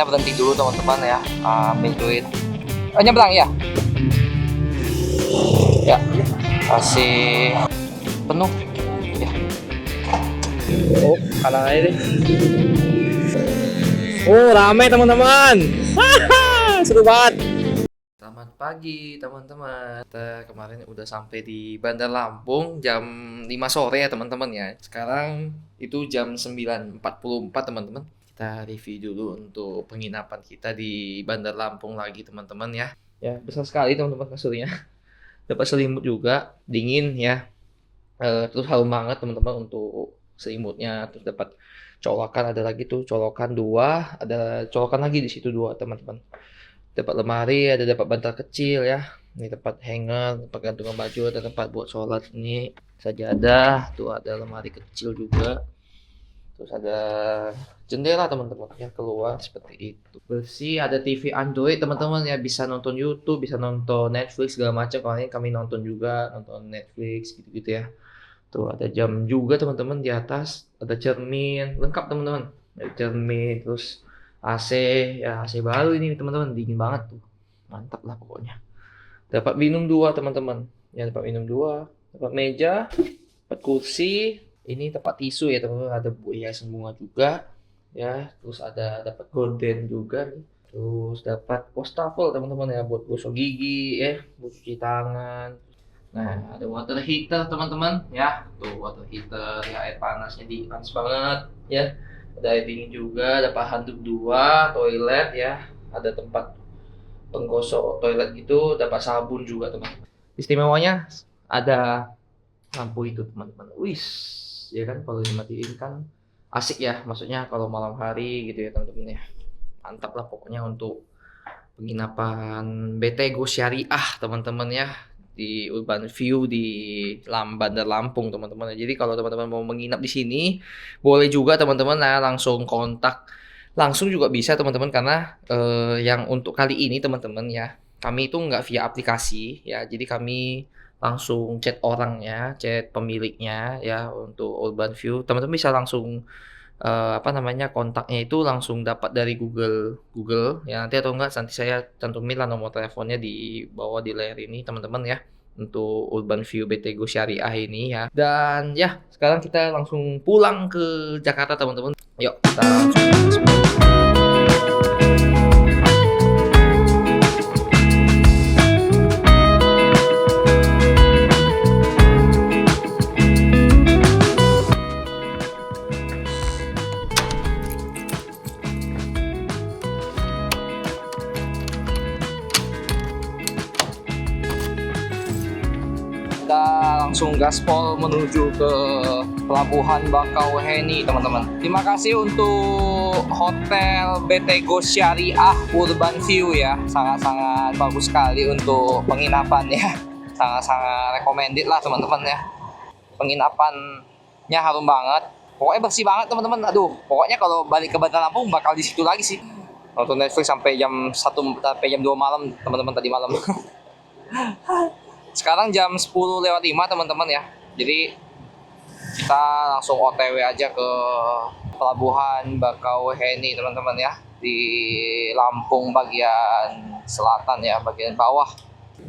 kita berhenti dulu teman-teman ya, ambil duit. Nyebrang ya? Ya, kasih penuh. Ya. Oh, kanan aja deh. Oh, rame teman-teman. Seru banget. Selamat pagi teman-teman. Kita kemarin udah sampai di Bandar Lampung jam 5 sore ya teman-teman ya. Sekarang itu jam 9.44 teman-teman. Kita review dulu untuk penginapan kita di Bandar Lampung lagi teman-teman ya. Ya, besar sekali teman-teman kasurnya. Dapat selimut juga, dingin ya. Terus harum banget teman-teman untuk selimutnya. Terus dapat colokan, ada lagi tuh colokan 2, ada colokan lagi di situ 2 teman-teman. Dapat lemari, ada dapat bantal kecil ya. Ini tempat hanger, tempat gantungan baju, ada tempat buat sholat. Ini sajadah, tuh ada lemari kecil juga. Terus ada jendela teman-teman ya, keluar seperti itu. Bersih, ada TV Android teman-teman ya, bisa nonton YouTube, bisa nonton Netflix segala macam. Kemarin kami nonton juga, nonton Netflix gitu-gitu ya. Tuh ada jam juga teman-teman di atas, ada cermin, lengkap teman-teman. Ada cermin, terus AC ya, AC baru ini teman-teman, dingin banget tuh. Mantap lah pokoknya. Dapat minum 2 teman-teman. Ya, dapat minum 2, dapat meja, dapat kursi. Ini tempat tisu ya teman-teman, ada hiasan bunga juga ya, terus ada dapat gorden juga nih. Terus dapat wastafel teman-teman ya, buat gosok gigi ya, buat cuci tangan. Nah, ada water heater teman-teman ya, tuh water heater ya, air panasnya panas banget ya. Ada air dingin juga, dapat handuk 2, toilet ya, ada tempat penggosok toilet gitu, dapat sabun juga teman-teman. Istimewanya ada lampu itu teman-teman. Wis, ya kan kalau dimatiin kan asik ya, maksudnya kalau malam hari gitu ya teman-teman ya. Mantap lah pokoknya untuk penginapan BT Go Syariah teman-teman ya, di Urban View di Bandar Lampung teman-teman. Jadi kalau teman-teman mau menginap di sini boleh juga teman-teman, nah langsung kontak langsung juga bisa teman-teman, karena yang untuk kali ini teman-teman ya, kami itu nggak via aplikasi ya, jadi kami langsung chat orangnya, chat pemiliknya ya. Untuk Urban View teman-teman bisa langsung kontaknya itu langsung dapat dari Google ya nanti, atau enggak nanti saya cantumin lah nomor teleponnya di bawah di layar ini teman-teman ya, untuk Urban View BT Go Syariah ini ya. Dan ya sekarang kita langsung pulang ke Jakarta teman-teman. Yuk kita langsung langsung gaspol menuju ke Pelabuhan Bakauheni teman-teman. Terima kasih untuk Hotel BT Go Syariah Urban View ya, sangat-sangat bagus sekali untuk penginapan ya, sangat-sangat recommended lah teman-teman ya. Penginapannya harum banget, pokoknya bersih banget teman-teman. Aduh, pokoknya kalau balik ke Bandar Lampung bakal di situ lagi sih. Nonton Netflix sampai jam 1 sampai jam 2 malam teman-teman tadi malam. Sekarang jam 10:05 teman-teman ya. Jadi kita langsung OTW aja ke Pelabuhan Bakauheni teman-teman ya, di Lampung bagian selatan ya, bagian bawah.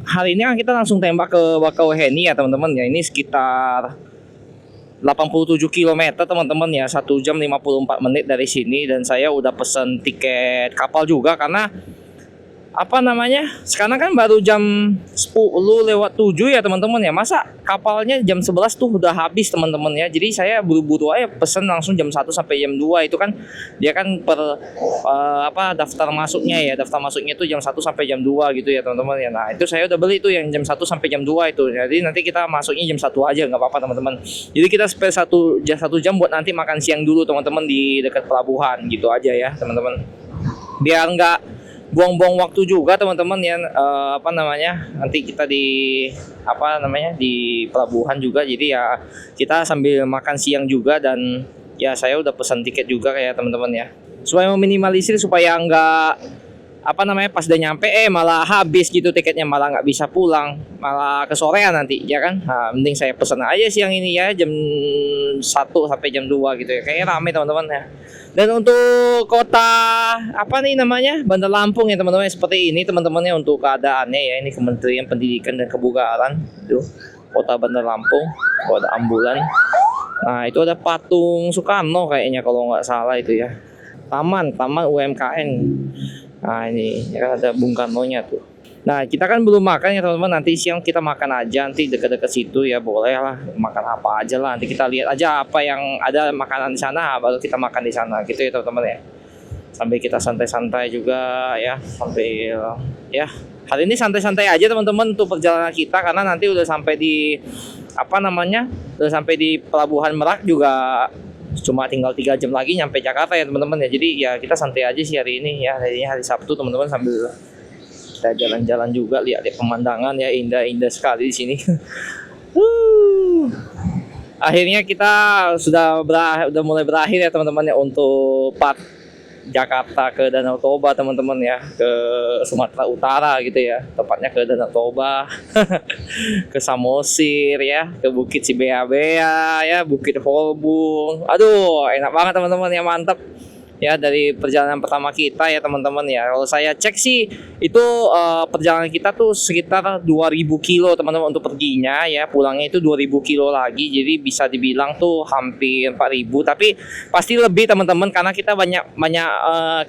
Hari ini kan kita langsung tembak ke Bakauheni ya teman-teman ya. Ini sekitar 87 km teman-teman ya, 1 jam 54 menit dari sini. Dan saya udah pesen tiket kapal juga, karena sekarang kan baru jam 10:07 ya teman-teman ya. Masa kapalnya jam 11 tuh udah habis teman-teman ya. Jadi saya buru-buru aja pesen langsung jam 1 sampai jam 2. Itu kan dia kan per daftar masuknya ya. Daftar masuknya itu jam 1 sampai jam 2 gitu ya teman-teman ya. Nah, itu saya udah beli tuh yang jam 1 sampai jam 2 itu. Jadi nanti kita masuknya jam 1 aja, nggak apa-apa teman-teman. Jadi kita spare 1 jam buat nanti makan siang dulu teman-teman di dekat pelabuhan gitu aja ya teman-teman. Biar nggak buang-buang waktu juga teman-teman ya, nanti kita di pelabuhan juga, jadi ya kita sambil makan siang juga. Dan ya saya udah pesan tiket juga kayak teman-teman ya, supaya meminimalisir, supaya nggak pas udah nyampe malah habis gitu tiketnya, malah nggak bisa pulang, malah kesorean nanti ya kan. Nah, mending saya pesan aja siang ini ya, jam 1 sampai jam 2 gitu ya, kayaknya rame teman-teman ya. Dan untuk kota apa nih namanya, Bandar Lampung ya teman-teman, seperti ini teman-temannya untuk keadaannya ya. Ini Kementerian Pendidikan dan Kebudayaan itu kota Bandar Lampung, kota ambulan. Nah itu ada patung Soekarno kayaknya kalau nggak salah itu ya. Taman UMKM. Nah ini ya ada Bung Karno-nya tuh. Nah kita kan belum makan ya teman-teman, nanti siang kita makan aja nanti dekat-dekat situ ya, boleh lah makan apa aja lah, nanti kita lihat aja apa yang ada makanan di sana baru kita makan di sana gitu ya teman-teman ya, sambil kita santai-santai juga ya, sambil ya hari ini santai-santai aja teman-teman untuk perjalanan kita, karena nanti udah sampai di apa namanya, udah sampai di Pelabuhan Merak juga, cuma tinggal 3 jam lagi nyampe Jakarta ya teman-teman ya. Jadi ya kita santai aja sih hari ini ya, hari ini hari Sabtu teman-teman, sambil kita jalan-jalan juga, lihat pemandangan ya, indah-indah sekali di sini. Akhirnya kita udah mulai berakhir ya teman-teman ya untuk part Jakarta ke Danau Toba teman-teman ya, ke Sumatera Utara gitu ya, tepatnya ke Danau Toba, ke Samosir ya, ke Bukit Cibea-bea ya, Bukit Holbung. Aduh, enak banget teman-teman ya, mantap. Ya dari perjalanan pertama kita ya teman-teman ya. Kalau saya cek sih itu perjalanan kita tuh sekitar 2000 kilo teman-teman untuk perginya ya, pulangnya itu 2000 kilo lagi. Jadi bisa dibilang tuh hampir 4000, tapi pasti lebih teman-teman karena kita banyak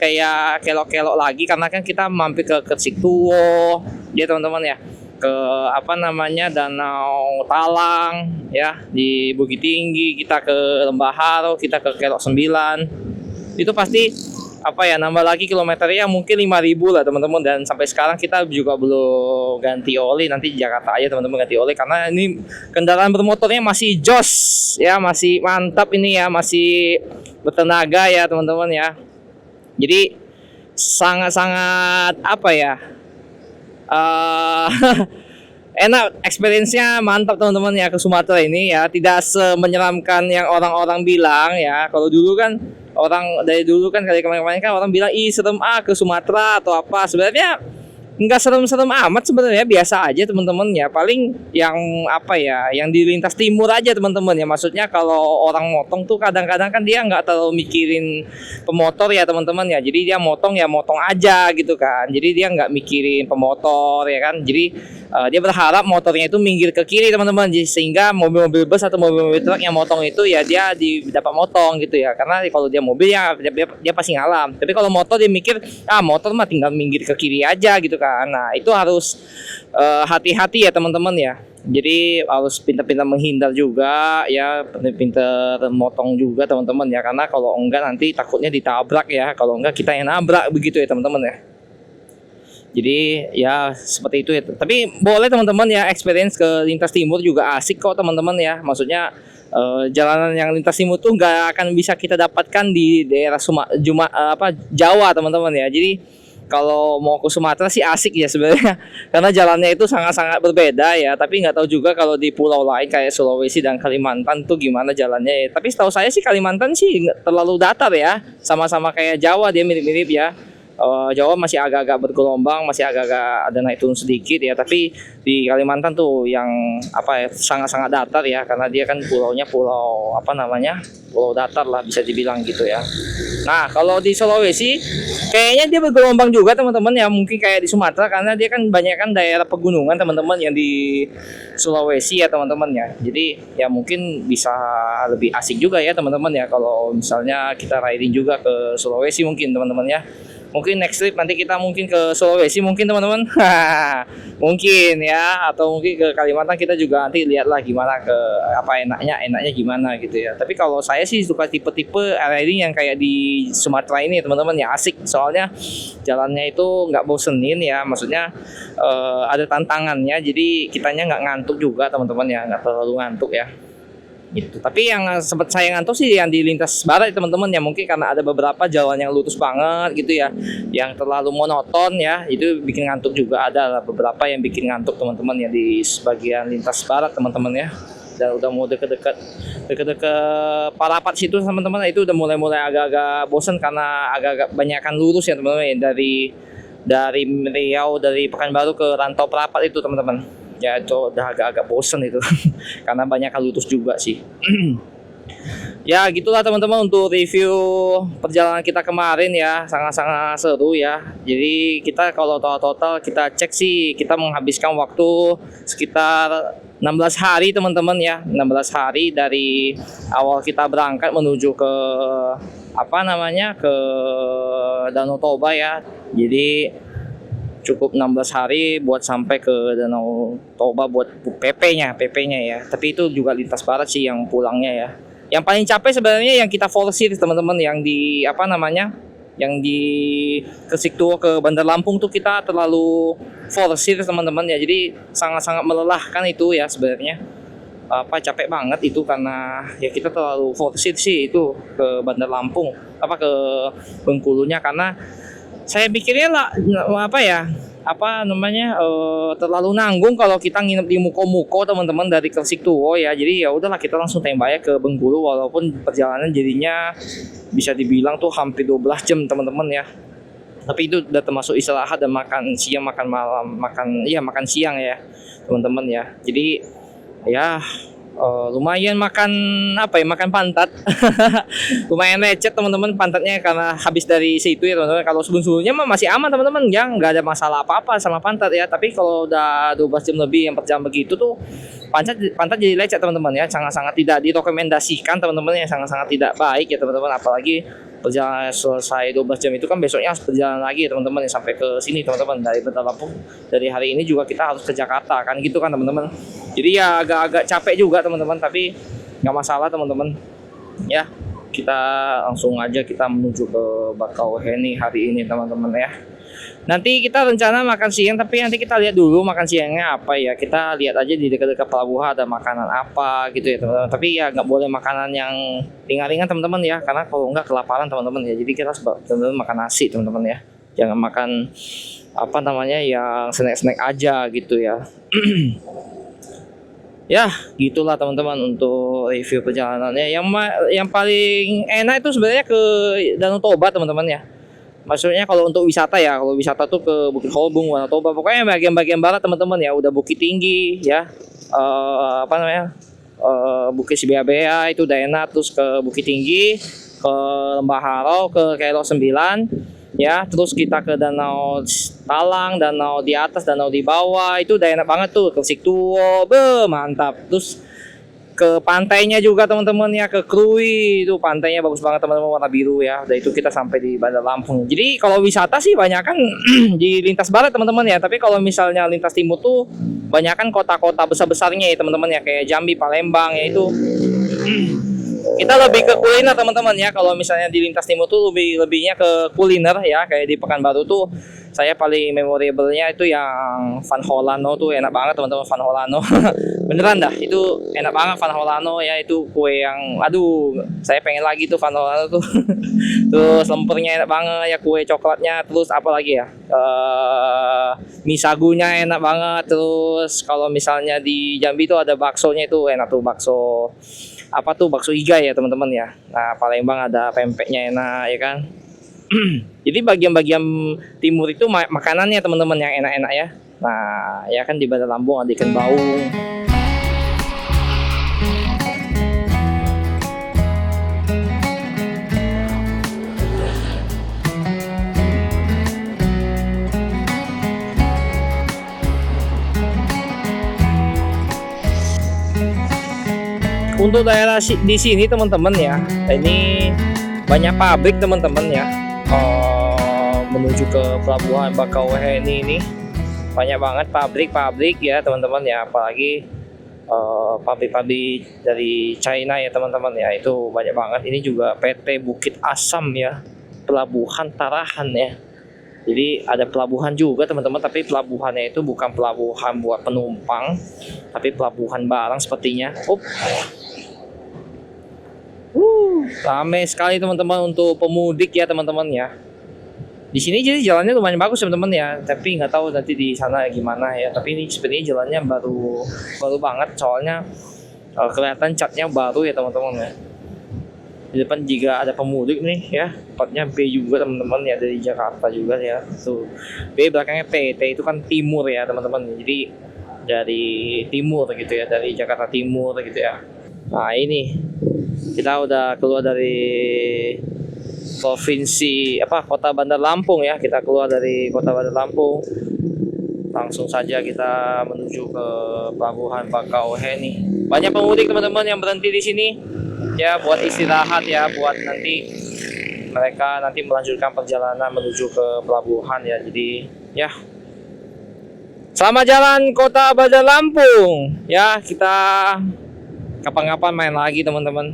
kayak kelok-kelok lagi, karena kan kita mampir ke Kersiktuo ya teman-teman ya, ke apa namanya Danau Talang ya, di Bukit Tinggi, kita ke Lembah Haro, kita ke Kelok 9. Itu pasti apa ya, nambah lagi kilometernya mungkin 5000 lah teman-teman. Dan sampai sekarang kita juga belum ganti oli, nanti di Jakarta aja teman-teman ganti oli, karena ini kendaraan bermotornya masih jos ya, masih mantap ini ya, masih bertenaga ya teman-teman ya. Jadi sangat-sangat apa ya, enak, experience-nya mantap teman-teman ya ke Sumatera ini ya, tidak semenyeramkan yang orang-orang bilang ya. Kalau dulu kan dari dulu kan kali kemarin-kemarin kan orang bilang ih serem ke Sumatera atau apa. Sebenarnya nggak serem-serem amat sebenarnya, biasa aja teman-teman ya. Paling yang apa ya, yang di lintas timur aja teman-teman ya. Maksudnya kalau orang motong tuh kadang-kadang kan dia nggak terlalu mikirin pemotor ya teman-teman ya. Jadi dia motong ya motong aja gitu kan. Jadi dia nggak mikirin pemotor ya kan. Jadi dia berharap motornya itu minggir ke kiri teman-teman, sehingga mobil-mobil bus atau mobil-mobil truk yang motong itu ya dia dapat motong gitu ya. Karena kalau dia mobil ya dia pasti ngalah. Tapi kalau motor dia mikir motor mah tinggal minggir ke kiri aja gitu kan. Nah itu harus hati-hati ya teman-teman ya. Jadi harus pintar-pintar menghindar juga ya, pintar-pintar motong juga teman-teman ya. Karena kalau enggak nanti takutnya ditabrak ya. Kalau enggak kita yang nabrak begitu ya teman-teman ya. Jadi ya seperti itu ya. Tapi boleh teman-teman ya, experience ke lintas timur juga asik kok teman-teman ya. Maksudnya jalanan yang lintas timur tuh nggak akan bisa kita dapatkan di daerah Jawa teman-teman ya. Jadi kalau mau ke Sumatera sih asik ya sebenarnya, karena jalannya itu sangat-sangat berbeda ya. Tapi nggak tahu juga kalau di pulau lain kayak Sulawesi dan Kalimantan tuh gimana jalannya ya. Tapi setahu saya sih Kalimantan sih nggak terlalu datar ya, sama-sama kayak Jawa, dia mirip-mirip ya. Jawa masih agak-agak bergelombang, masih agak-agak ada naik turun sedikit ya. Tapi di Kalimantan tuh yang apa ya, sangat-sangat datar ya, karena dia kan pulaunya pulau datar lah bisa dibilang gitu ya. Nah kalau di Sulawesi kayaknya dia bergelombang juga teman-teman ya, mungkin kayak di Sumatera, karena dia kan banyak kan daerah pegunungan teman-teman yang di Sulawesi ya teman-teman ya. Jadi ya mungkin bisa lebih asik juga ya teman-teman ya, kalau misalnya kita riding juga ke Sulawesi mungkin teman-teman ya. Mungkin next trip nanti kita mungkin ke Sulawesi mungkin teman-teman. Mungkin ya, atau mungkin ke Kalimantan, kita juga nanti lihatlah gimana ke apa enaknya gimana gitu ya. Tapi kalau saya sih suka tipe-tipe riding yang kayak di Sumatera ini teman-teman ya, asik. Soalnya jalannya itu nggak bosenin ya, maksudnya ada tantangannya. Jadi kitanya nggak ngantuk juga teman-teman ya, nggak terlalu ngantuk ya. Gitu. Tapi yang sempat saya ngantuk sih yang di lintas barat teman-teman ya, mungkin karena ada beberapa jalan yang lurus banget gitu ya, yang terlalu monoton ya, itu bikin ngantuk juga. Ada beberapa yang bikin ngantuk teman-teman ya di sebagian lintas barat teman-teman ya. Dan udah mau deket-deket Parapat situ teman-teman, itu udah mulai agak-agak bosan karena agak-agak banyakan lurus ya teman-teman ya, dari Riau, dari Pekanbaru ke Rantau Parapat itu teman-teman. Ya itu udah agak-agak bosen itu karena banyak lurus juga sih. Ya gitulah teman-teman untuk review perjalanan kita kemarin ya, sangat-sangat seru ya. Jadi kita kalau total kita cek sih kita menghabiskan waktu sekitar 16 hari teman-teman ya. 16 hari dari awal kita berangkat menuju ke ke Danau Toba ya. Jadi cukup 16 hari buat sampai ke Danau Toba buat PP-nya ya. Tapi itu juga lintas barat sih yang pulangnya ya. Yang paling capek sebenarnya yang kita forsir teman-teman, yang di yang di Kesiktuo ke Bandar Lampung tuh kita terlalu forsir teman-teman ya. Jadi sangat-sangat melelahkan itu ya sebenarnya. Capek banget itu karena ya kita terlalu forsir sih itu ke Bandar Lampung ke Bengkulunya, karena saya pikirnya terlalu nanggung kalau kita nginep di Muko-Muko teman-teman dari Kesiktuo ya. Jadi ya udahlah kita langsung tembak ya ke Bengkulu, walaupun perjalanan jadinya bisa dibilang tuh hampir 12 jam teman-teman ya. Tapi itu udah termasuk istirahat dan makan siang, makan malam, makan siang ya teman-teman ya. Jadi ya lumayan makan pantat. Lumayan lecet teman-teman pantatnya karena habis dari situ ya teman-teman. Kalau sebelum-sebelumnya mah masih aman teman-teman ya, nggak ada masalah apa-apa sama pantat ya. Tapi kalau udah 12 jam lebih yang perjalanan begitu tuh pantat jadi lecet teman-teman ya. Sangat-sangat tidak direkomendasikan teman-teman ya, sangat-sangat tidak baik ya teman-teman. Apalagi perjalanan selesai 12 jam itu kan besoknya harus berjalan lagi ya teman-teman ya, sampai ke sini teman-teman. Dari Bandar Lampung dari hari ini juga kita harus ke Jakarta kan gitu kan teman-teman. Jadi ya agak-agak capek juga teman-teman, tapi nggak masalah teman-teman ya. Kita langsung aja kita menuju ke Bakauheni hari ini teman-teman ya. Nanti kita rencana makan siang, tapi nanti kita lihat dulu makan siangnya apa ya. Kita lihat aja di dekat-dekat pelabuhan ada makanan apa gitu ya teman-teman. Tapi ya nggak boleh makanan yang ringan-ringan teman-teman ya, karena kalau nggak kelaparan teman-teman ya. Jadi kita teman-teman makan nasi teman-teman ya. Jangan makan yang snack-snack aja gitu ya. Ya gitulah teman-teman untuk review perjalanannya. Yang paling enak itu sebenarnya ke Danau Toba teman-teman ya. Maksudnya kalau untuk wisata ya, kalau wisata tuh ke Bukit Holbung, Danau Toba, pokoknya bagian-bagian barat teman-teman ya. Udah Bukit Tinggi ya, Bukit Sibeabea itu udah enak. Terus ke Bukit Tinggi, ke Lembah Harau, ke Kelo 9 ya. Terus kita ke Danau Talang, danau di atas, danau di bawah, itu udah enak banget tuh. Ke Kesiktuo, mantap. Terus ke pantainya juga teman-teman ya, ke Krui, itu pantainya bagus banget teman-teman, warna biru ya. Udah itu kita sampai di Bandar Lampung. Jadi kalau wisata sih banyak kan di lintas barat teman-teman ya. Tapi kalau misalnya lintas timur tuh banyak kan kota-kota besar-besarnya ya teman-teman ya, kayak Jambi, Palembang ya itu. Kita lebih ke kuliner teman-teman ya. Kalau misalnya di lintas timur tuh lebihnya ke kuliner ya. Kayak di Pekanbaru tuh saya paling memorable-nya itu yang Van Holano tuh enak banget teman-teman. Van Holano beneran dah, itu enak banget Van Holano ya. Itu kue yang saya pengen lagi tuh Van Holano tuh. Terus lempernya enak banget ya, kue coklatnya. Terus apa lagi ya, mie sagunya enak banget. Terus kalau misalnya di Jambi tuh ada baksonya, itu enak tuh, bakso bakso iga ya teman-teman ya. Nah Palembang ada pempeknya enak ya kan. Jadi bagian-bagian timur itu makanannya teman-teman yang enak-enak ya. Nah ya kan di Bandar Lampung ada ikan baung. Untuk daerah di sini teman-teman ya, ini banyak pabrik teman-teman ya. Menuju ke pelabuhan Bakauheni ini banyak banget pabrik-pabrik ya teman-teman ya. Apalagi pabrik-pabrik dari China ya teman-teman ya, itu banyak banget. Ini juga PT Bukit Asam ya, pelabuhan Tarahan ya. Jadi ada pelabuhan juga teman-teman, tapi pelabuhannya itu bukan pelabuhan buat penumpang, tapi pelabuhan barang sepertinya. Ramai sekali teman-teman untuk pemudik ya teman-teman ya. Di sini jadi jalannya lumayan bagus teman-teman ya, tapi nggak tahu nanti di sana gimana ya. Tapi ini sebenarnya jalannya baru banget, soalnya kelihatan catnya baru ya teman-teman ya. Di depan juga ada pemudik nih ya, platnya B juga teman-teman ya, dari Jakarta juga ya. Tuh B belakangnya T itu kan timur ya teman-teman. Jadi dari timur gitu ya, dari Jakarta Timur gitu ya. Nah ini Kita udah keluar dari provinsi kota Bandar Lampung ya. Kita keluar dari kota Bandar Lampung. Langsung saja kita menuju ke Pelabuhan Bakauheni. Banyak pemudik teman-teman yang berhenti di sini ya buat istirahat ya, buat nanti mereka melanjutkan perjalanan menuju ke pelabuhan ya. Jadi ya, selamat jalan kota Bandar Lampung ya. Kita kapan-kapan main lagi teman-teman.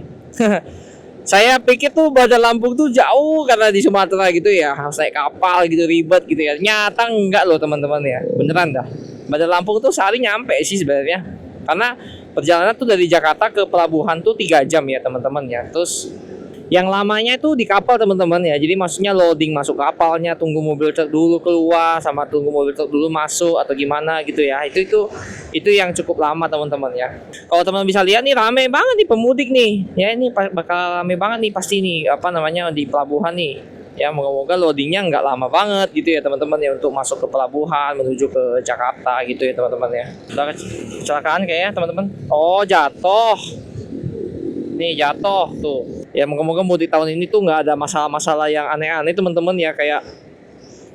Saya pikir tuh Bandar Lampung tuh jauh karena di Sumatera gitu ya, harus naik kapal gitu, ribet gitu ya. Nyata enggak loh teman-teman ya, beneran dah. Bandar Lampung tuh sehari nyampe sih sebenarnya, karena perjalanan tuh dari Jakarta ke pelabuhan tuh 3 jam ya teman-teman ya. Terus yang lamanya itu di kapal teman-teman ya, jadi maksudnya loading masuk kapalnya, tunggu mobil truk dulu keluar, sama tunggu mobil truk dulu masuk atau gimana gitu ya. Itu yang cukup lama teman-teman ya. Kalau teman bisa lihat nih, rame banget nih pemudik nih ya. Ini bakal rame banget nih pasti nih di pelabuhan nih ya. Moga-moga loadingnya nggak lama banget gitu ya teman-teman ya, untuk masuk ke pelabuhan menuju ke Jakarta gitu ya teman-teman ya. Udah kecelakaan kayaknya teman-teman. Oh, jatuh nih, jatuh tuh ya. Moga-moga mudik tahun ini tuh nggak ada masalah-masalah yang aneh-aneh teman-teman ya, kayak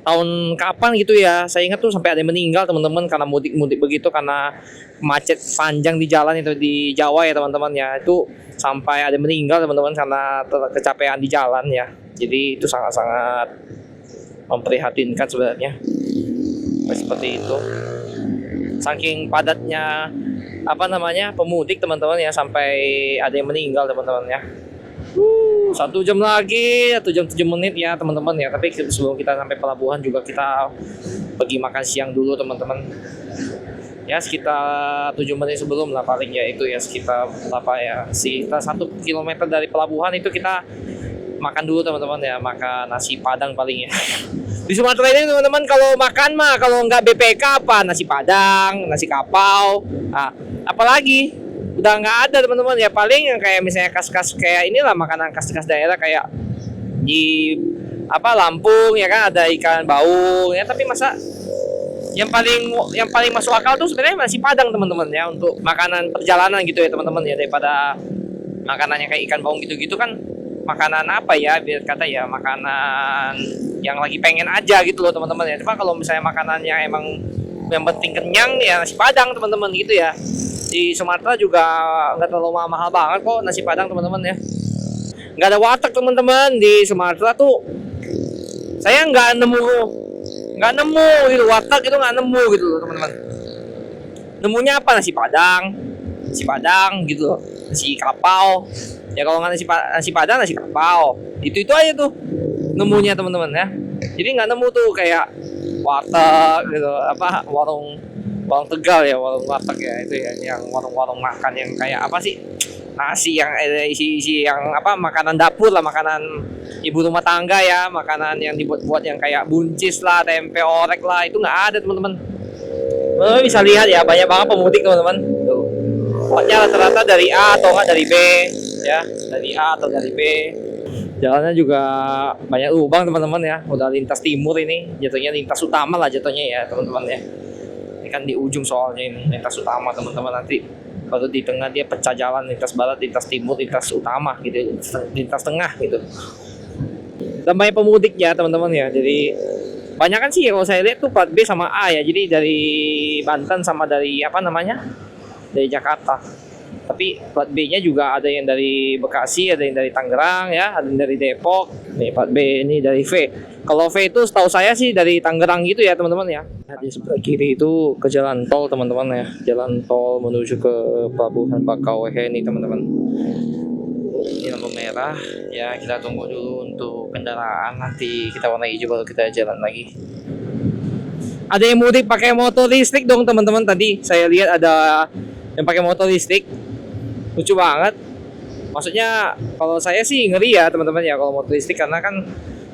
tahun kapan gitu ya. Saya ingat tuh sampai ada yang meninggal teman-teman karena mudik begitu, karena macet panjang di jalan itu di Jawa ya teman-teman ya. Itu sampai ada yang meninggal teman-teman karena kecapean di jalan ya. Jadi itu sangat-sangat memprihatinkan sebenarnya seperti itu. Saking padatnya pemudik teman-teman ya, sampai ada yang meninggal teman-teman ya. 1 jam lagi, 1 jam 7 menit ya teman-teman ya. Tapi sebelum kita sampai pelabuhan juga kita pergi makan siang dulu teman-teman ya, sekitar 7 menit sebelum lah paling ya. Itu ya sekitar sekitar 1 kilometer dari pelabuhan itu kita makan dulu teman-teman ya, makan nasi Padang paling ya. Di Sumatera ini teman-teman kalau makan mah, kalau nggak BPK nasi Padang, nasi kapau, apalagi udah nggak ada teman-teman ya. Paling yang kayak misalnya khas-khas kayak inilah, makanan khas-khas daerah kayak di Lampung ya kan, ada ikan baung ya. Tapi masa yang paling masuk akal tuh sebenarnya nasi Padang teman-teman ya, untuk makanan perjalanan gitu ya teman-teman ya, daripada makanannya kayak ikan baung gitu-gitu kan. Makanan biar kata ya, makanan yang lagi pengen aja gitu loh teman-teman ya. Cuma kalau misalnya makanannya emang yang penting kenyang ya, nasi Padang teman-teman gitu ya. Di Sumatera juga nggak terlalu mahal banget kok nasi Padang teman-teman ya. Nggak ada warteg teman-teman di Sumatera tuh. Saya nggak nemu gitu warteg, itu nggak nemu gitu loh teman-teman. Nemunya nasi Padang gitu loh, nasi kapau ya. Kalau nggak nasi Padang, nasi kapau, itu aja tuh nemunya teman-teman ya. Jadi nggak nemu tuh kayak warteg gitu, warung Tegal ya, warung warteg ya, itu ya, yang warung-warung makan yang kayak nasi yang isi yang makanan dapur lah, makanan ibu rumah tangga ya, makanan yang dibuat yang kayak buncis lah, tempe orek lah, itu nggak ada teman-teman. Bisa lihat ya, banyak banget pemudik teman-teman tuh. Pokoknya rata-rata dari A atau nggak dari B ya, dari A atau dari B. Jalannya juga banyak lubang teman-teman ya. Udah lintas timur ini, jatuhnya lintas utama lah jatuhnya ya teman-teman ya. Ini kan di ujung soalnya ini lintas utama teman-teman, nanti baru di tengah dia pecah jalan, lintas barat, lintas timur, lintas utama gitu, lintas tengah gitu. Dan banyak pemudik ya teman-teman ya. Jadi banyak kan sih kalau saya lihat tuh plat B sama A ya. Jadi dari Banten sama dari dari Jakarta. Tapi plat B-nya juga ada yang dari Bekasi, ada yang dari Tangerang ya, ada yang dari Depok. Nih plat B ini dari V. Kalau V itu setahu saya sih dari Tangerang gitu ya teman-teman ya. Di sebelah kiri itu ke jalan tol teman-teman ya, jalan tol menuju ke Pelabuhan Bakauheni teman-teman. Ini lampu merah ya, kita tunggu dulu untuk kendaraan, nanti kita warna hijau baru kita jalan lagi. Ada yang mudik pakai motor listrik dong teman-teman. Tadi saya lihat ada yang pakai motor listrik, lucu banget. Maksudnya kalau saya sih ngeri ya teman-teman ya kalau motor listrik, karena kan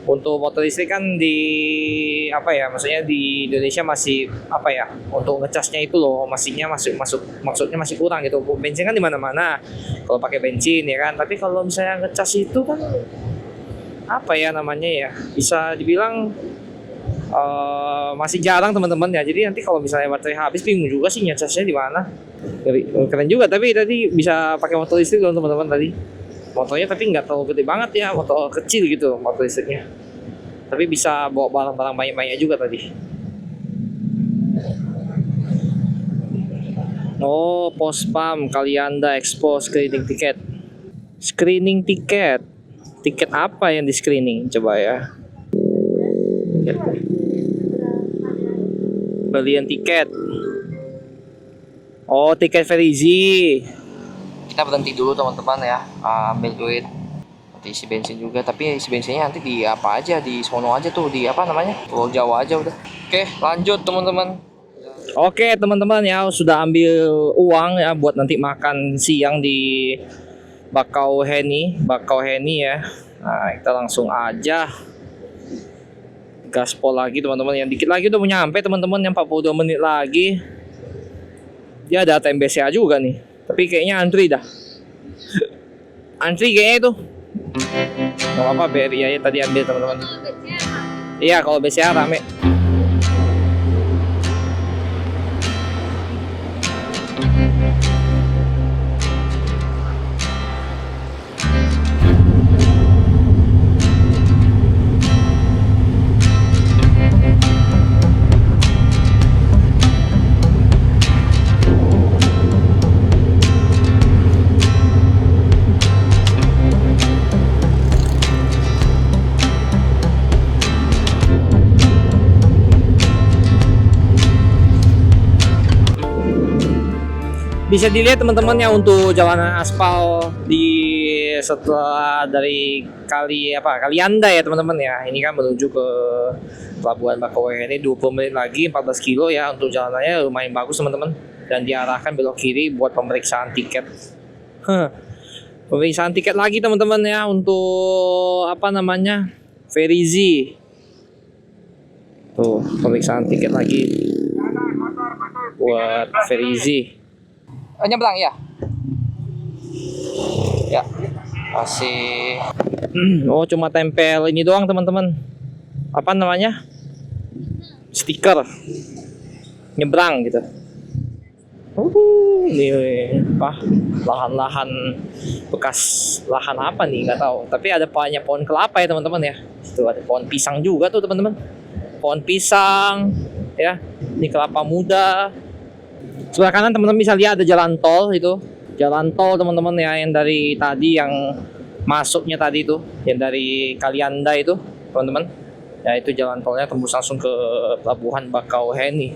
untuk motor listrik kan maksudnya di Indonesia masih untuk ngecasnya itu loh maksudnya masih kurang gitu. Bensin kan di mana-mana kalau pakai bensin ya kan, tapi kalau misalnya ngecas itu kan bisa dibilang masih jarang teman-teman ya. Jadi nanti kalau misalnya baterai habis, bingung juga sih ngecasnya di mana. Keren juga, tapi tadi bisa pakai motor listrik loh teman-teman tadi. Motornya tapi nggak terlalu gede banget ya, motor kecil gitu motor listriknya. Tapi bisa bawa barang-barang banyak-banyak juga tadi. Oh, Pospam Kalianda Expo screening tiket. Screening tiket. Tiket apa yang di screening? Coba ya. Belian tiket. Oh, tiket Verizi. Kita berhenti dulu teman-teman ya, ambil duit. Nanti isi bensin juga, tapi isi bensinnya nanti di apa aja, di sono aja tuh, di apa namanya, Pulau Jawa aja udah. Oke, lanjut teman-teman. Oke teman-teman ya, sudah ambil uang ya buat nanti makan siang di Bakau Heni ya. Nah, kita langsung aja gaspol lagi teman-teman. Yang dikit lagi udah mau nyampe teman-teman, yang 42 menit lagi. Dia ada TMBCA juga nih, tapi kayaknya antri dah. Antri kayaknya itu. Gak apa-apa, BRI aja tadi ambil teman-teman. Iya, kalau BCA rame. Bisa dilihat teman-teman ya untuk jalanan aspal di setelah dari Kalianda ya teman-teman ya. Ini kan menuju ke Pelabuhan Bakauheni 20 menit lagi, 14 kilo ya. Untuk jalanannya lumayan bagus teman-teman, dan diarahkan belok kiri buat pemeriksaan tiket. Pemeriksaan tiket lagi teman-teman ya untuk apa namanya, Verizi. Tuh pemeriksaan tiket lagi buat Verizi. Nyebrang ya? Ya, masih. Oh, cuma tempel ini doang teman-teman. Apa namanya? Stiker nyebrang gitu. Ini apa? Lahan-lahan bekas lahan apa nih? Nggak tahu. Tapi ada banyak pohon kelapa ya teman-teman ya. Itu ada pohon pisang juga tuh teman-teman. Pohon pisang, ya. Ini kelapa muda. Sebelah kanan teman-teman bisa lihat ada jalan tol itu. Jalan tol teman-teman ya, yang dari tadi yang masuknya tadi itu, yang dari Kalianda itu teman-teman. Ya itu jalan tolnya tembus langsung ke Pelabuhan Bakauheni.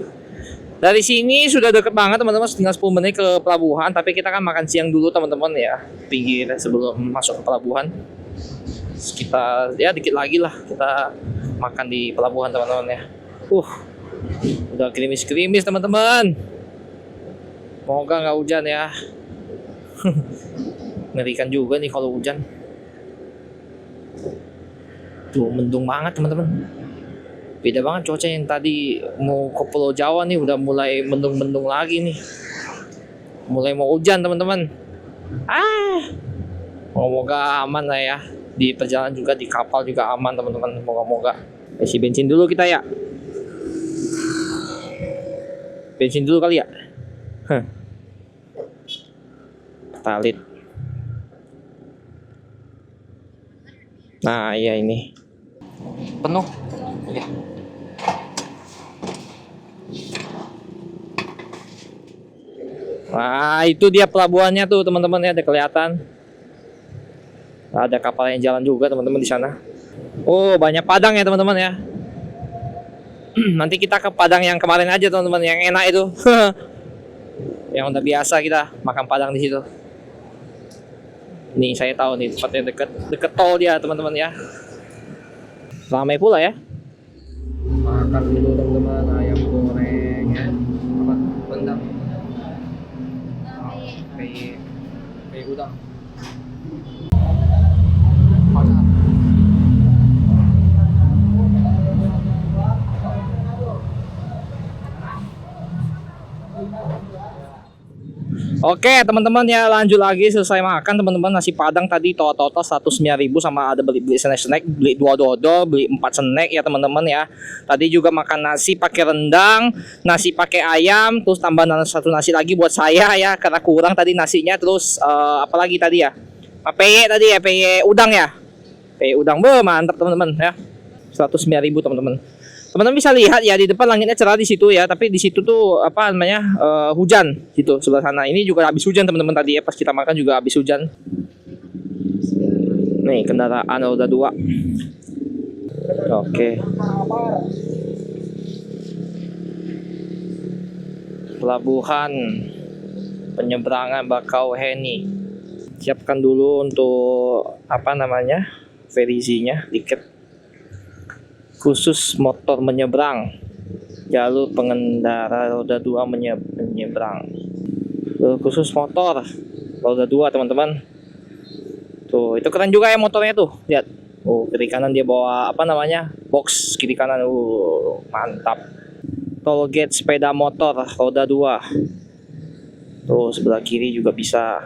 Dari sini sudah deket banget teman-teman, tinggal 10 menit ke pelabuhan. Tapi kita kan makan siang dulu teman-teman ya, pinggir sebelum masuk ke pelabuhan. Kita ya dikit lagi lah kita makan di pelabuhan teman-teman ya. Udah gerimis-gerimis teman-teman. Semoga nggak hujan ya. Ngerikan juga nih kalau hujan. Tuh mendung banget teman-teman. Beda banget cuaca yang tadi mau ke Pulau Jawa nih, udah mulai mendung-mendung lagi nih. Mulai mau hujan teman-teman. Moga-moga aman lah ya. Di perjalanan juga, di kapal juga aman teman-teman. Moga-moga. Isi bensin dulu kita ya. Bensin dulu kali ya. Talit. Nah iya ini penuh ya. Nah itu dia pelabuhannya tuh teman-teman ya, ada kelihatan. Ada kapal yang jalan juga teman-teman di sana. Oh banyak padang ya teman-teman ya. Nanti kita ke padang yang kemarin aja teman-teman, yang enak itu. Yang udah biasa kita makan padang di situ. Nih saya tahu nih tempatnya deket tol dia teman-teman ya. Ramai pula ya. Makan dulu teman-teman, ayam goreng ya. Apa? Rendang. Kayak udang. Oke teman-teman ya, lanjut lagi. Selesai makan teman-teman, nasi padang tadi total 109.000, sama ada beli snack, beli 2 dodol, beli 4 snack ya teman-teman ya. Tadi juga makan nasi pakai rendang, nasi pakai ayam, terus tambah 1 nasi lagi buat saya ya karena kurang tadi nasinya. Terus apalagi tadi ya, PY tadi ya, PY udang ya. PY udang, mantap teman-teman ya. 109.000 teman-teman. Teman-teman bisa lihat ya di depan langitnya cerah di situ ya, tapi di situ tuh apa namanya hujan gitu sebelah sana. Ini juga habis hujan teman-teman tadi ya, pas kita makan juga habis hujan. Nih kendaraan roda 2. Oke. Pelabuhan penyeberangan Bakauheni. Siapkan dulu untuk apa namanya verisinya, tiket khusus motor menyeberang, jalur pengendara roda 2 menyeberang. Khusus motor roda 2 teman-teman. Tuh, itu keren juga ya motornya tuh. Lihat. Oh, kiri kanan dia bawa apa namanya? Box kiri kanan. Mantap. Toll gate sepeda motor roda 2. Tuh, sebelah kiri juga bisa.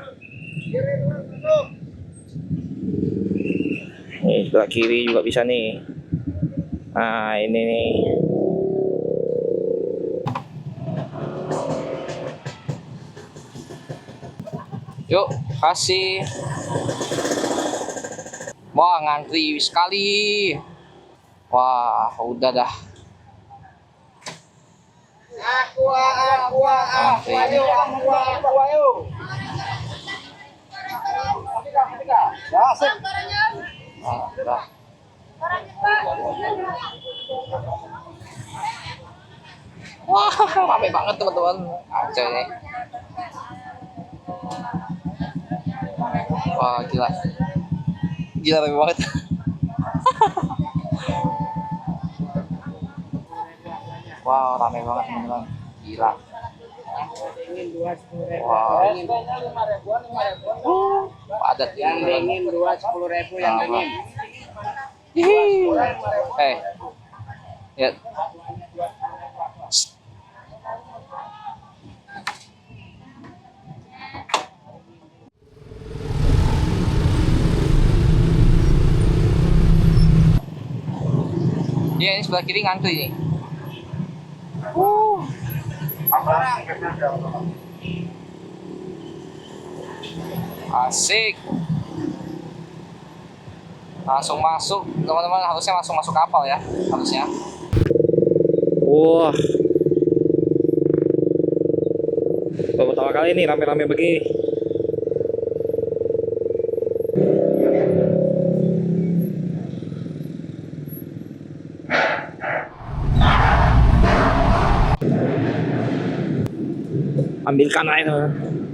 Nih, sebelah kiri juga bisa nih. Nah, ini nih. Yuk, kasih. Wah, ngantri sekali. Wah, udah dah. Wah, rame banget teman-teman. Aja nih. Wah, gila. Gila rame banget. Wow, rame banget teman-teman. Gila. Wow. Padat yang dingin 10.000 yang dingin. Ya. Iya, ini sebelah kiri ngantri nih. Asik. Langsung masuk, teman-teman, harusnya langsung masuk kapal ya, harusnya. Wah. Baru pertama kali nih rame-rame begini. Ambilkan air.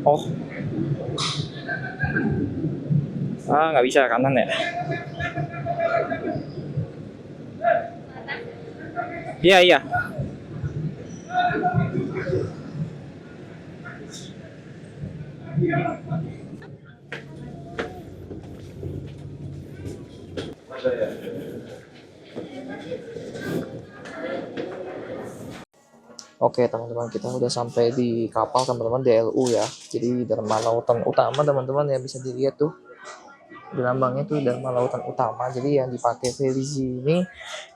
Oh. Nggak bisa kanan ya. Iya, iya. Oke teman-teman, kita udah sampai di kapal teman-teman, DLU ya. Jadi Dharma Lautan Utama teman-teman ya, bisa dilihat tuh. Di lambangnya tuh Dharma Lautan Utama. Jadi yang dipakai versi ini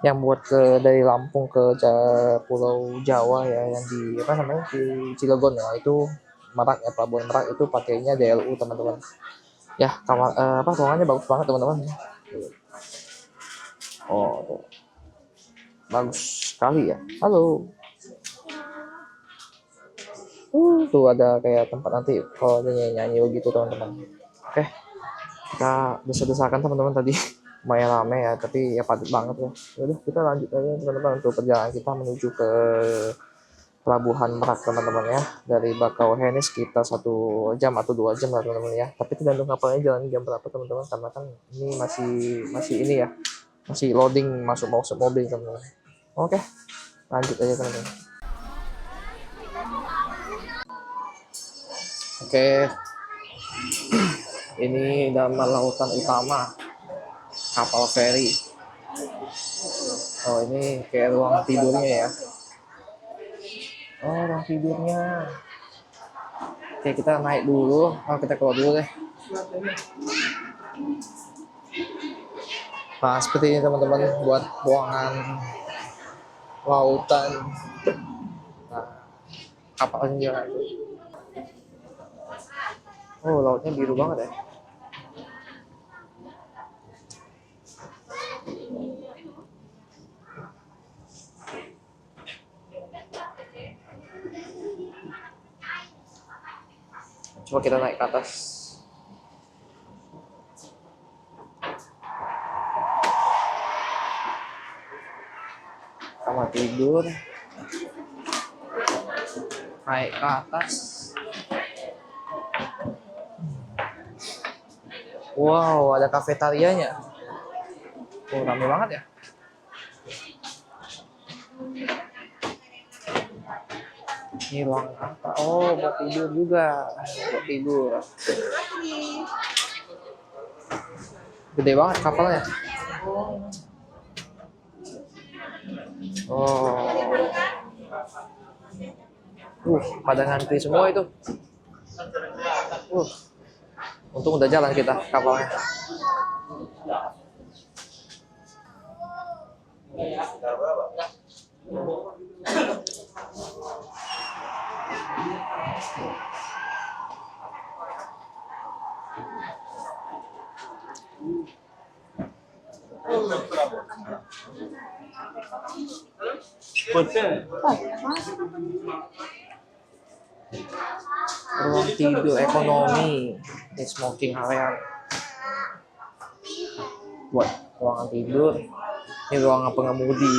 yang buat dari Lampung ke Pulau Jawa ya, yang di apa namanya di Cilegon ya, itu Merak ya, Pelabuhan Merak itu pakainya DLU teman-teman. Ya, kamar ruangannya bagus banget teman-teman. Oh, tuh. Bagus sekali ya. Halo. Tuh ada kayak tempat nanti kalau nyanyi begitu teman-teman. Oke, kita desa-desakan teman-teman tadi. Lumayan rame ya, tapi ya padat banget ya. Udah, kita lanjut aja teman-teman untuk perjalanan kita menuju ke Pelabuhan Merak teman-teman ya. Dari Bakauheni sekitar 1 jam atau 2 jam lah teman-teman ya. Tapi tergantung kapalnya jalan jam berapa teman-teman, karena kan ini masih ini ya, masih loading masuk mobil teman-teman. Oke, lanjut aja teman-teman. Oke, ini Dharma Lautan Utama, kapal feri. Oh, ini kayak ruang tidurnya ya. Oh, ruang tidurnya. Oke, kita naik dulu. Kita keluar dulu deh. Nah, seperti ini teman-teman, buat buangan lautan. Nah, kapalnya. Oh, lautnya biru banget ya. Coba kita naik ke atas. Kamar tidur. Naik ke atas. Wow, ada kafetarianya. Oh, rame banget ya. Ini ruang apa? Oh, buat tidur juga. Buat tidur. Gede banget kapalnya. Oh. Pada ngantri semua itu. Untung udah jalan kita kapalnya. Ruang tidur ekonomi, ini smoking area buat ruangan tidur. Ini ruangan pengemudi.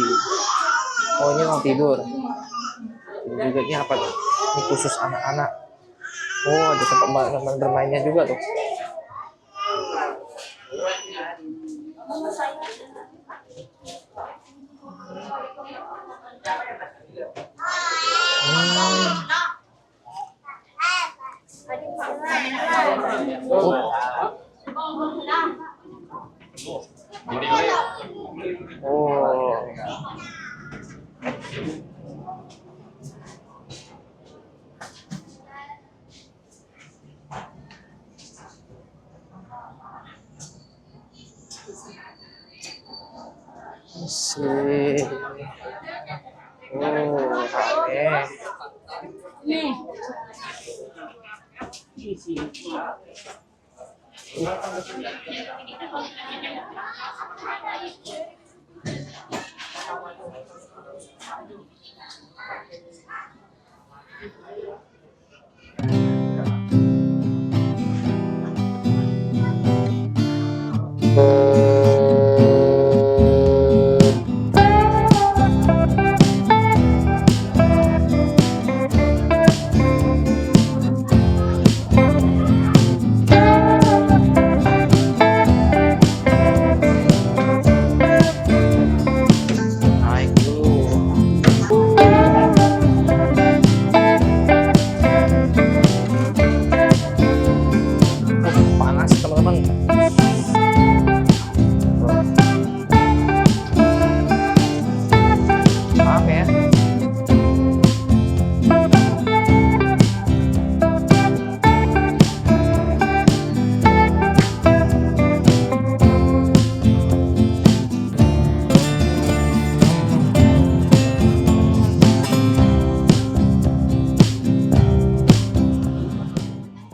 Oh, ini ruang tidur. Ini juga ini apa tuh? Ini khusus anak-anak. Oh, ada tempat bermainnya juga tuh. Sih.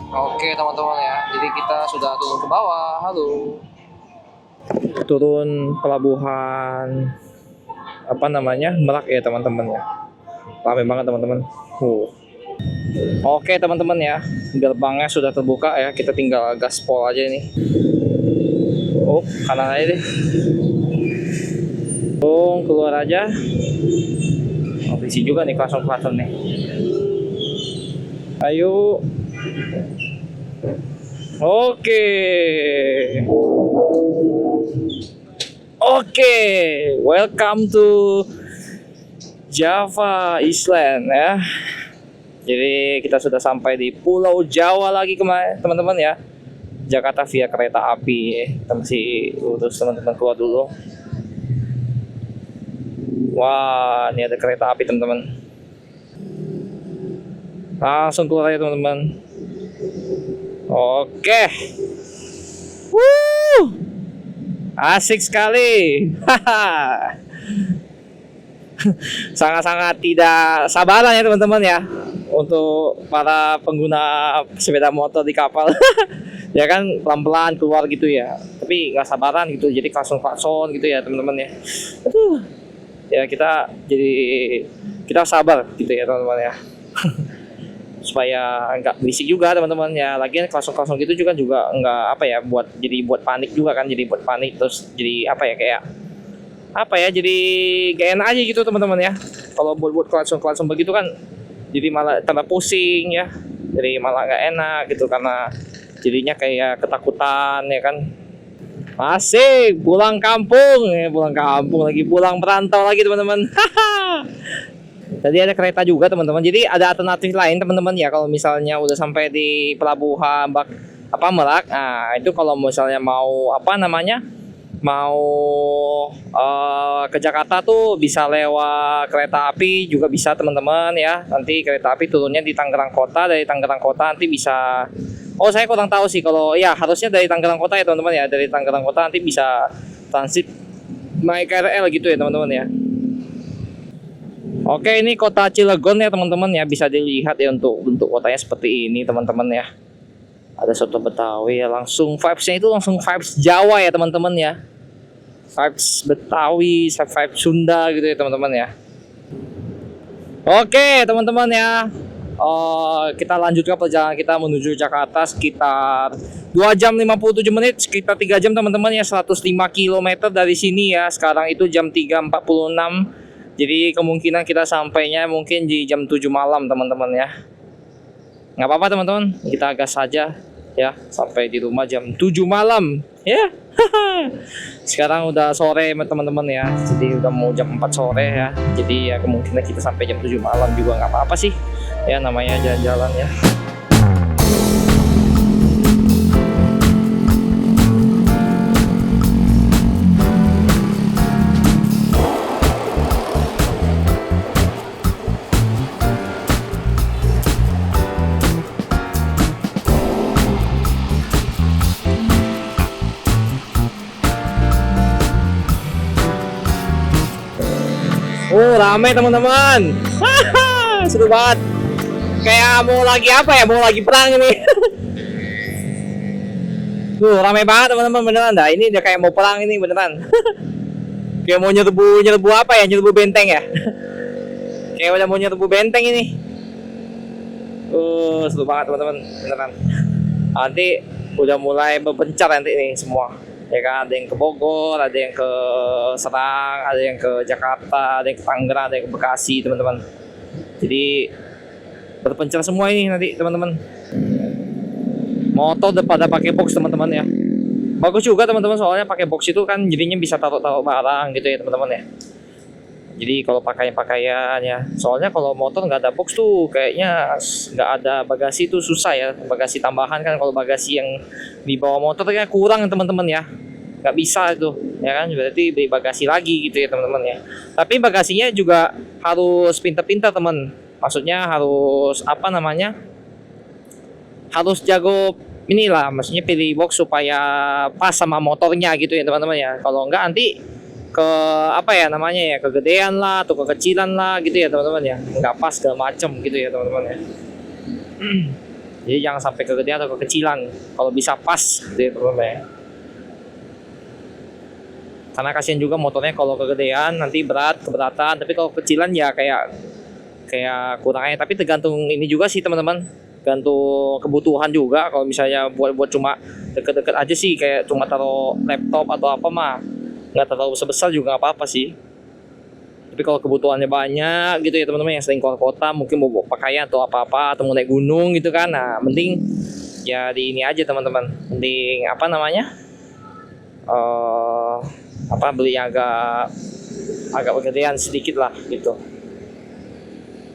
Oke teman-teman ya, jadi kita sudah turun ke bawah. Halo. Turun pelabuhan apa namanya, Merak ya teman-teman ya. Ramai banget teman-teman. Oke teman-teman ya, gerbangnya sudah terbuka ya. Kita tinggal gaspol aja ini. Oh, kanan aja deh. Keluar aja. Oh, isi juga nih klakson nih. Ayo. Oke, welcome to Java Island ya. Jadi kita sudah sampai di Pulau Jawa lagi kemarin teman-teman ya. Jakarta via kereta api. Kita masih urus teman-teman keluar dulu. Wah, ini ada kereta api teman-teman. Langsung keluar aja teman-teman. Oke. Asik sekali. Sangat-sangat tidak sabaran ya teman-teman ya, untuk para pengguna sepeda motor di kapal. Ya kan pelan-pelan keluar gitu ya, tapi nggak sabaran gitu, jadi klakson gitu ya teman-teman ya. Ya kita sabar gitu ya teman-teman ya. supaya nggak berisik juga teman-teman ya. Lagian kosong-kosong gitu juga nggak apa ya, buat panik juga kan, jadi buat panik terus jadi apa ya, kayak apa ya, jadi gak enak aja gitu teman-teman ya. Kalau buat kosong begitu kan jadi malah tambah pusing ya, jadi malah nggak enak gitu, karena jadinya kayak ketakutan ya kan. Asik, pulang kampung ya, pulang kampung lagi, pulang perantau lagi teman-teman. Tadi ada kereta juga teman-teman, jadi ada alternatif lain teman-teman ya. Kalau misalnya udah sampai di pelabuhan Merak, nah itu kalau misalnya mau apa namanya, mau ke Jakarta tuh bisa lewat kereta api juga bisa teman-teman ya. Nanti kereta api turunnya di Tangerang Kota, dari Tangerang Kota nanti bisa, oh saya kurang tahu sih, kalau ya harusnya dari Tangerang Kota ya teman-teman ya, dari Tangerang Kota nanti bisa transit naik KRL gitu ya teman-teman ya. Oke, ini kota Cilegon ya teman-teman ya, bisa dilihat ya untuk bentuk kotanya seperti ini teman-teman ya. Ada soto Betawi ya, langsung vibes-nya itu langsung vibes Jawa ya teman-teman ya. Vibes Betawi, vibes Sunda gitu ya teman-teman ya. Oke teman-teman ya, kita lanjutkan perjalanan kita menuju Jakarta sekitar 2 jam 57 menit, sekitar 3 jam teman-teman ya, 105 km dari sini ya. Sekarang itu jam 3.46, jadi kemungkinan kita sampainya mungkin di jam 7 malam teman-teman ya. Nggak apa-apa teman-teman, kita gas saja ya, sampai di rumah jam 7 malam ya. Sekarang udah sore teman-teman ya, jadi udah mau jam 4 sore ya. Jadi ya kemungkinan kita sampai jam 7 malam juga nggak apa-apa sih ya, namanya jalan-jalan ya. Oh ramai teman-teman, seru banget. Kayak mau lagi apa ya, mau lagi perang ini. Tuh ramai banget teman-teman, beneran dah. Ini udah kayak mau perang ini beneran. Kayak mau nyerbu apa ya, nyerbu benteng ya. Kayak udah mau nyerbu benteng ini. Seru banget teman-teman, beneran. Nanti udah mulai berpencar nanti nih semua. Ya kan, ada yang ke Bogor, ada yang ke Serang, ada yang ke Jakarta, ada yang ke Tangerang, ada yang ke Bekasi teman-teman. Jadi berpencar semua ini nanti teman-teman. Motor udah pada pakai box teman-teman ya. Bagus juga teman-teman, soalnya pakai box itu kan jadinya bisa taruh-taruh barang gitu ya teman-teman ya. Jadi kalau pakaian ya, soalnya kalau motor nggak ada box tuh kayaknya nggak ada bagasi tuh susah ya, bagasi tambahan kan. Kalau bagasi yang di bawah motor kayak kurang teman-teman ya, nggak bisa itu ya kan, berarti beli bagasi lagi gitu ya teman-teman ya. Tapi bagasinya juga harus pintar-pintar teman, maksudnya harus apa namanya, harus jago inilah, maksudnya pilih box supaya pas sama motornya gitu ya teman-teman ya. Kalau enggak nanti ke apa ya namanya ya, kegedean lah atau kekecilan lah gitu ya teman-teman ya, nggak pas segala macem gitu ya teman-teman ya. Jadi jangan sampai kegedean atau kekecilan, kalau bisa pas gitu ya teman-teman ya. Karena kasihan juga motornya kalau kegedean nanti keberatan, tapi kalau kecilan ya kayak kurangnya. Tapi tergantung ini juga sih teman-teman, gantung kebutuhan juga. Kalau misalnya buat cuma deket-deket aja sih, kayak cuma taruh laptop atau apa mah nggak terlalu sebesar juga nggak apa-apa sih. Tapi kalau kebutuhannya banyak gitu ya teman-teman, yang sering keluar kota, mungkin mau bawa pakaian atau apa-apa, atau mau naik gunung gitu kan, nah mending ya di ini aja teman-teman, mending apa namanya, beli yang agak kegedean sedikit lah gitu.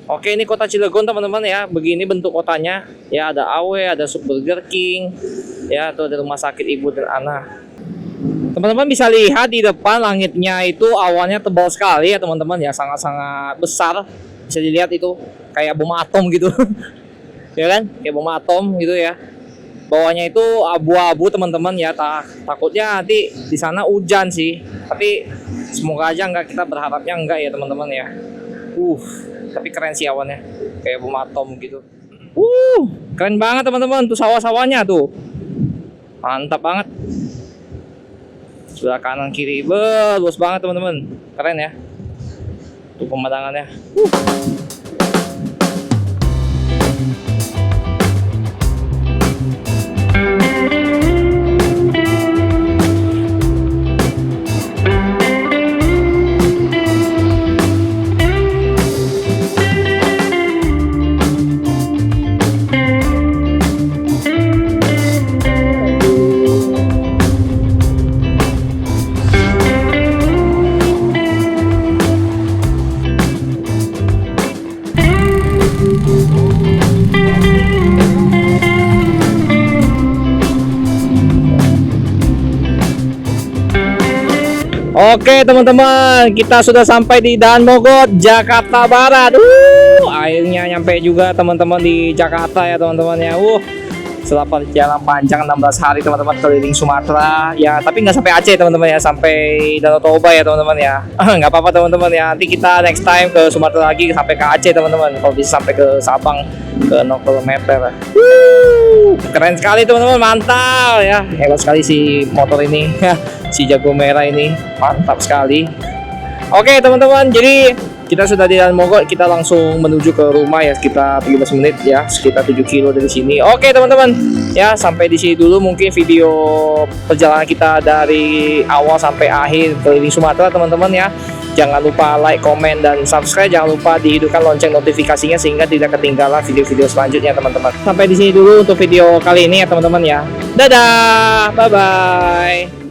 Oke, ini kota Cilegon teman-teman ya, begini bentuk kotanya ya. Ada AW, ada Burger King ya, atau ada rumah sakit ibu dan anak. Teman-teman bisa lihat di depan langitnya itu awannya tebal sekali ya teman-teman ya, sangat-sangat besar. Bisa dilihat itu kayak bom atom gitu. Ya kan, kayak bom atom gitu ya. Bawahnya itu abu-abu teman-teman ya, takutnya nanti di sana hujan sih. Tapi semoga aja enggak, kita berharapnya enggak ya teman-teman ya. Tapi keren sih awannya, kayak bom atom gitu. Keren banget teman-teman, tuh sawah-sawahnya tuh. Mantap banget. Sebelah kanan kiri luas banget teman-teman, keren ya tuh pemandangannya. Oke teman-teman, kita sudah sampai di Daan Mogot, Jakarta Barat. Akhirnya nyampe juga teman-teman di Jakarta ya teman-teman ya. Setelah perjalanan panjang 16 hari teman-teman keliling Sumatera ya, tapi nggak sampai Aceh teman-teman ya, sampai Danau Toba ya teman-teman ya. Nggak apa-apa teman-teman ya, nanti kita next time ke Sumatera lagi sampai ke Aceh teman-teman, kalau bisa sampai ke Sabang ke 0 km. Keren sekali teman-teman, mantap ya, hebat sekali si motor ini si Jago Merah ini, mantap sekali. Oke teman-teman, jadi kita sudah di Daan Mogot, kita langsung menuju ke rumah ya, sekitar 13 menit ya, sekitar 7 kilo dari sini. Oke teman-teman ya, sampai di sini dulu mungkin video perjalanan kita dari awal sampai akhir keliling Sumatera teman-teman ya. Jangan lupa like, komen, dan subscribe. Jangan lupa dihidupkan lonceng notifikasinya sehingga tidak ketinggalan video-video selanjutnya teman-teman. Sampai di sini dulu untuk video kali ini ya teman-teman ya. Dadah, bye-bye.